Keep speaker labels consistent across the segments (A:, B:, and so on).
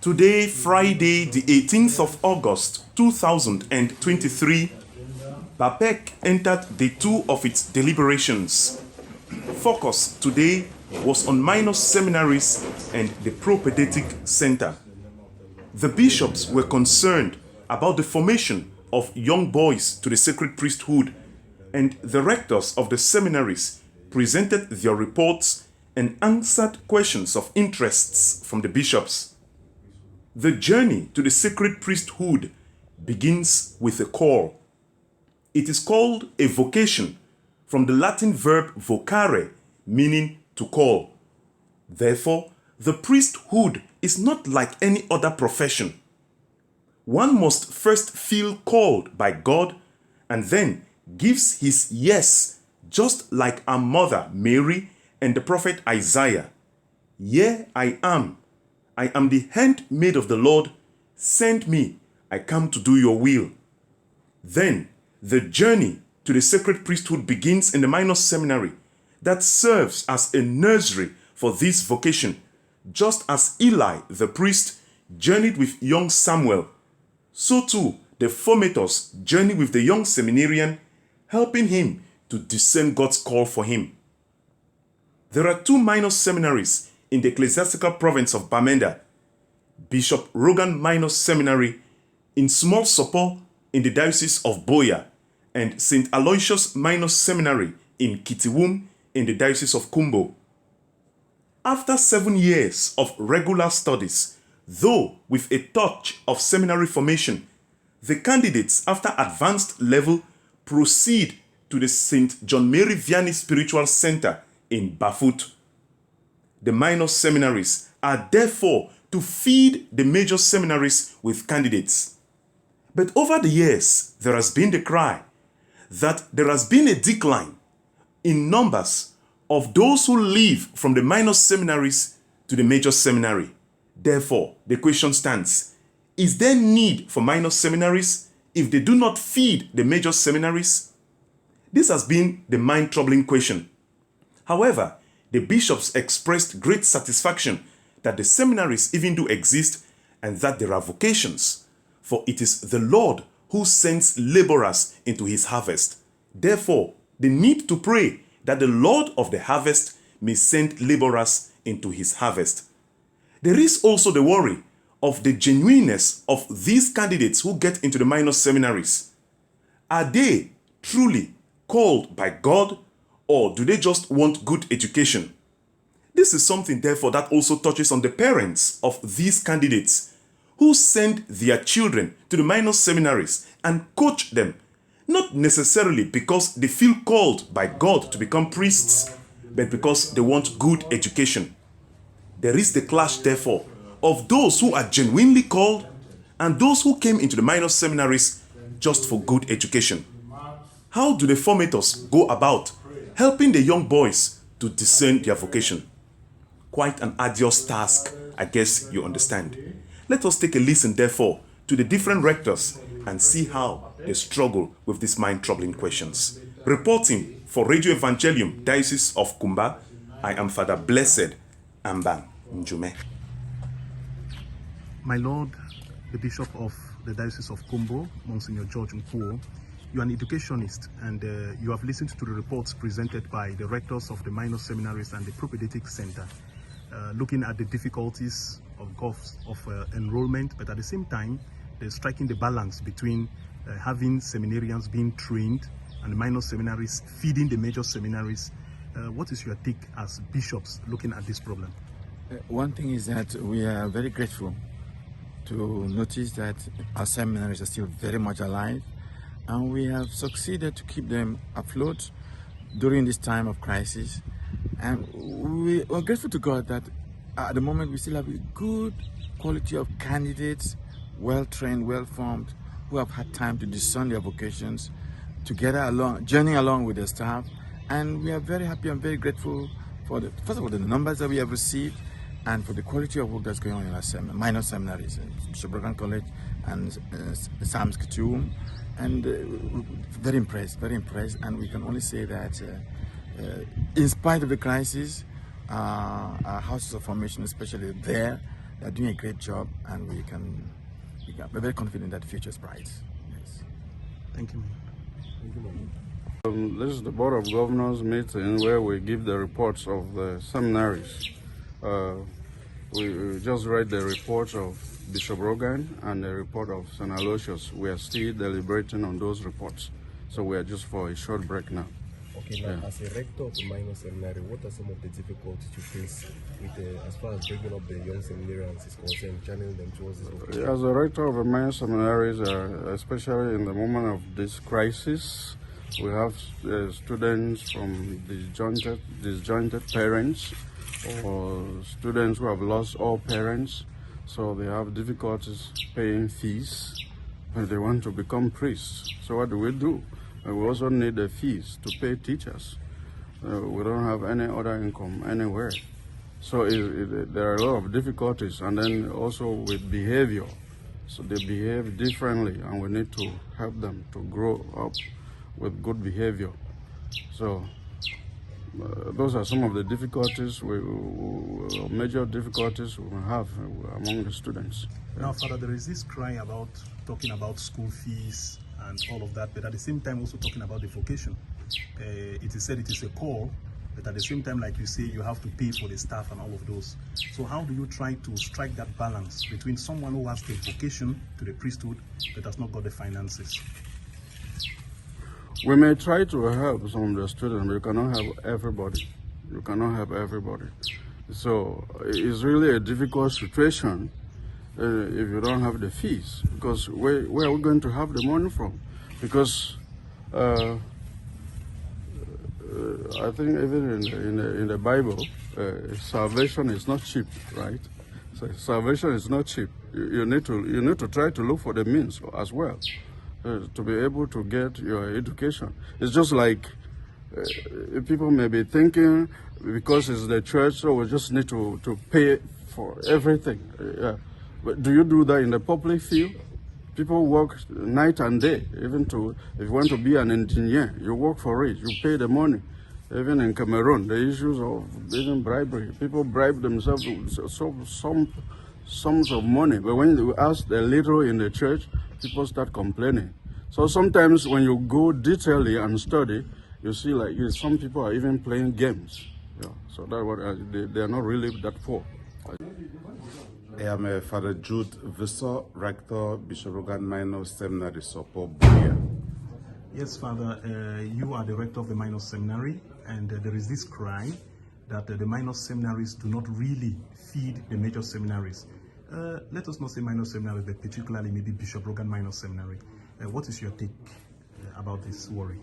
A: Today, Friday, the 18th of August, 2023, Bapec entered day 2 of its deliberations. Focus today was on minor seminaries and the propedeutic center. The bishops were concerned about the formation of young boys to the sacred priesthood, and the rectors of the seminaries presented their reports and answered questions of interests from the bishops. The journey to the sacred priesthood begins with a call. It is called a vocation, from the Latin verb vocare, meaning to call. Therefore, the priesthood is not like any other profession. One must first feel called by God and then gives his yes, just like our mother Mary and the prophet Isaiah. Here I am the handmaid of the Lord, send me, I come to do your will. Then the journey to the sacred priesthood begins in the minor seminary that serves as a nursery for this vocation, just as Eli the priest journeyed with young Samuel. So too the formators journey with the young seminarian, helping him to discern God's call for him. There are 2 minor seminaries in the ecclesiastical province of Bamenda: Bishop Rogan Minor Seminary in Small Sopo in the Diocese of Boya, and St. Aloysius Minor Seminary in Kitiwum in the Diocese of Kumbo. After 7 years of regular studies, though with a touch of seminary formation, the candidates after advanced level proceed to the St. John Mary Vianney Spiritual Center in Bafut. The minor seminaries are therefore to feed the major seminaries with candidates. But over the years, there has been the cry that there has been a decline in numbers of those who leave from the minor seminaries to the major seminary. Therefore, the question stands: is there need for minor seminaries if they do not feed the major seminaries? This has been the mind-troubling question. However, the bishops expressed great satisfaction that the seminaries even do exist and that there are vocations, for it is the Lord who sends laborers into his harvest. Therefore, they need to pray that the Lord of the harvest may send laborers into his harvest. There is also the worry of the genuineness of these candidates who get into the minor seminaries. Are they truly called by God, or do they just want good education? This is something, therefore, that also touches on the parents of these candidates who send their children to the minor seminaries and coach them, not necessarily because they feel called by God to become priests, but because they want good education. There is the clash, therefore, of those who are genuinely called and those who came into the minor seminaries just for good education. How do the formators go about helping the young boys to discern their vocation? Quite an arduous task, I guess you understand. Let us take a listen, therefore, to the different rectors and see how they struggle with these mind-troubling questions. Reporting for Radio Evangelium, Diocese of Kumba, I am Father Blessed Amban Njume.
B: My Lord, the Bishop of the Diocese of Kumbo, Monsignor George Nkuo, you are an educationist, and you have listened to the reports presented by the rectors of the minor seminaries and the propedeutic center, looking at the difficulties of enrollment, but at the same time, they're striking the balance between having seminarians being trained and the minor seminaries feeding the major seminaries. What is your take as bishops looking at this problem?
C: One thing is that we are very grateful to notice that our seminaries are still very much alive, and we have succeeded to keep them afloat during this time of crisis. And we are grateful to God that at the moment we still have a good quality of candidates, well-trained, well-formed, who have had time to discern their vocations, journey along with their staff. And we are very happy and very grateful for first of all, the numbers that we have received, and for the quality of work that's going on in our minor seminaries, Bishop Rogan College and Sam's Kitiwum. And very impressed, and we can only say that in spite of the crisis, our houses of formation, especially there, they're doing a great job, and we're very confident that the future is bright. Yes.
B: Thank you.
D: This is the Board of Governors meeting where we give the reports of the seminaries. We just read the report of Bishop Rogan and the report of St. Aloysius. We are still deliberating on those reports. So we are just for a short break now.
E: Okay, now as a rector of the minor seminary, what are some of the difficulties you face with as far as bringing up the young seminarians is concerned, channeling them towards this vocation?
D: As a rector of the minor seminaries, especially in the moment of this crisis, we have students from disjointed parents or students who have lost all parents, so they have difficulties paying fees and they want to become priests. So what do? We also need the fees to pay teachers. We don't have any other income anywhere. So there are a lot of difficulties, and then also with behavior. So they behave differently, and we need to help them to grow up with good behavior. So those are some of the difficulties, major difficulties we have among the students.
B: Now, Father, there is this cry about talking about school fees and all of that, but at the same time also talking about the vocation. It is said it is a call, but at the same time, like you say, you have to pay for the staff and all of those. So how do you try to strike that balance between someone who has the vocation to the priesthood but has not got the finances?
D: We may try to help some of the students, but you cannot help everybody. You cannot help everybody. So it's really a difficult situation if you don't have the fees, because where are we going to have the money from? Because I think even in the Bible, salvation is not cheap, right? So salvation is not cheap. You need to try to look for the means as well to be able to get your education. It's just like people may be thinking because it's the church, so we just need to pay for everything. Yeah. But do you do that in the public field? People work night and day, even if you want to be an engineer, you work for it, you pay the money. Even in Cameroon, the issues of even bribery, people bribe themselves with some sums of money, but when you ask a little in the church, people start complaining. So sometimes when you go detailedly and study, you see like some people are even playing games. Yeah, so that's what they are not really that poor.
F: I am Father Jude Visser, Rector, Bishop Rogan Minor Seminary, Support Bunia.
B: Yes, Father, you are the rector of the minor seminary, and there is this cry that the minor seminaries do not really feed the major seminaries. Let us not say minor seminaries, but particularly maybe Bishop Rogan Minor Seminary. What is your take about this worry?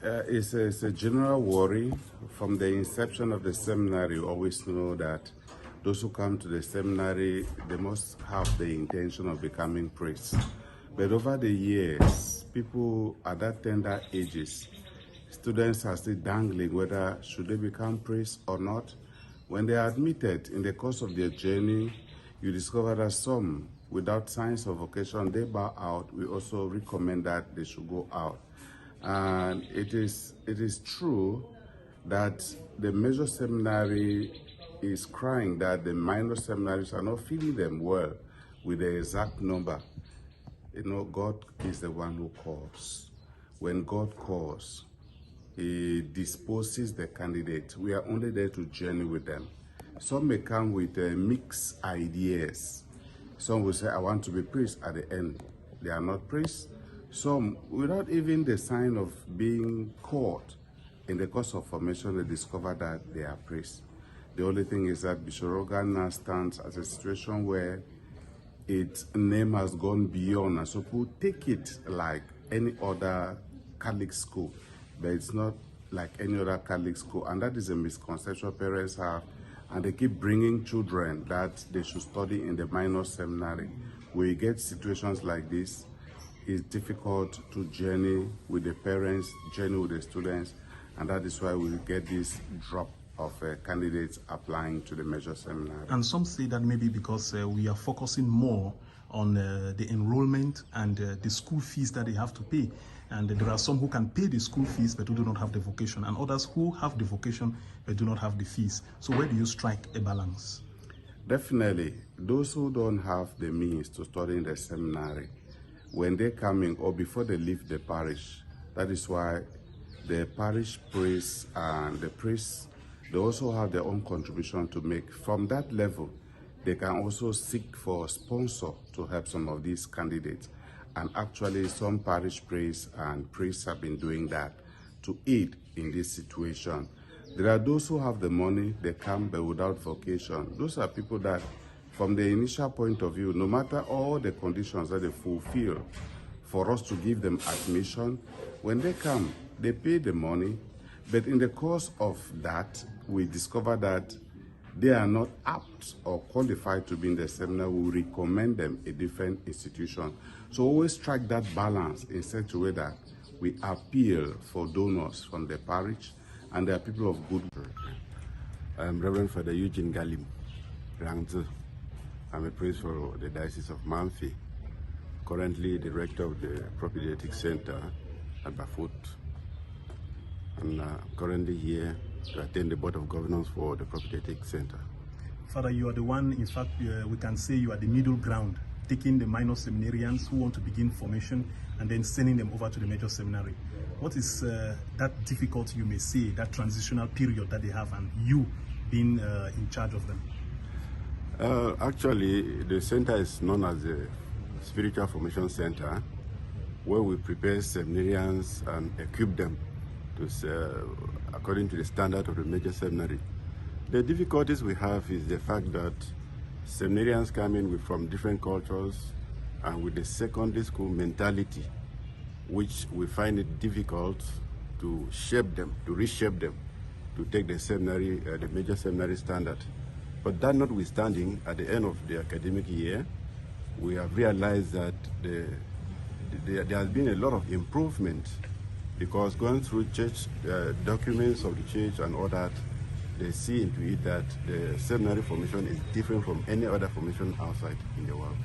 F: It's a general worry. From the inception of the seminary, you always know that those who come to the seminary, they must have the intention of becoming priests. But over the years, people at that tender ages, students are still dangling whether should they become priests or not. When they are admitted in the course of their journey, you discover that some, without signs of vocation, they bow out. We also recommend that they should go out. And it is true that the major seminary is crying that the minor seminaries are not feeding them well with the exact number. You know, God is the one who calls. When God calls, He disposes the candidate. We are only there to journey with them. Some may come with mixed ideas. Some will say, I want to be priest at the end. They are not priests. Some, without even the sign of being called, in the course of formation, they discover that they are priests. The only thing is that Bishop Rogan now stands as a situation where its name has gone beyond, and so people take it like any other Catholic school, but it's not like any other Catholic school, and that is a misconception parents have, and they keep bringing children that they should study in the minor seminary. We get situations like this, it's difficult to journey with the parents, journey with the students, and that is why we get this drop of candidates applying to the major seminary.
B: And some say that maybe because we are focusing more on the enrollment and the school fees that they have to pay. And there are some who can pay the school fees but who do not have the vocation, and others who have the vocation but do not have the fees. So where do you strike a balance?
F: Definitely, those who don't have the means to study in the seminary, when they come in or before they leave the parish, that is why the parish priest and the priests, they also have their own contribution to make. From that level, they can also seek for a sponsor to help some of these candidates. And actually, some parish priests and priests have been doing that to aid in this situation. There are those who have the money, they come but without vocation. Those are people that, from the initial point of view, no matter all the conditions that they fulfill, for us to give them admission, when they come, they pay the money, but in the course of that, we discover that they are not apt or qualified to be in the seminar. We recommend them a different institution. So always strike that balance in such a way that we appeal for donors from the parish, and they are people of good.
G: I'm Reverend Father Eugene Galim Rangzi. I'm a priest for the Diocese of Manfi, currently director of the Propedeutic Center at Bapec, and currently here to attend the Board of Governors for the Propedeutic Center.
B: Father, you are the one, in fact, we can say you are the middle ground, taking the minor seminarians who want to begin formation and then sending them over to the major seminary. What is that difficulty, you may say, that transitional period that they have, and you being in charge of them?
G: Actually, the center is known as the Spiritual Formation Center, where we prepare seminarians and equip them to, according to the standard of the major seminary. The difficulties we have is the fact that seminarians come in from different cultures and with the secondary school mentality, which we find it difficult to shape them, to reshape them, to take the seminary, the major seminary standard. But that notwithstanding, at the end of the academic year, we have realized that there has been a lot of improvement, because going through church documents of the church and all that, they see into it that the seminary formation is different from any other formation outside in the world.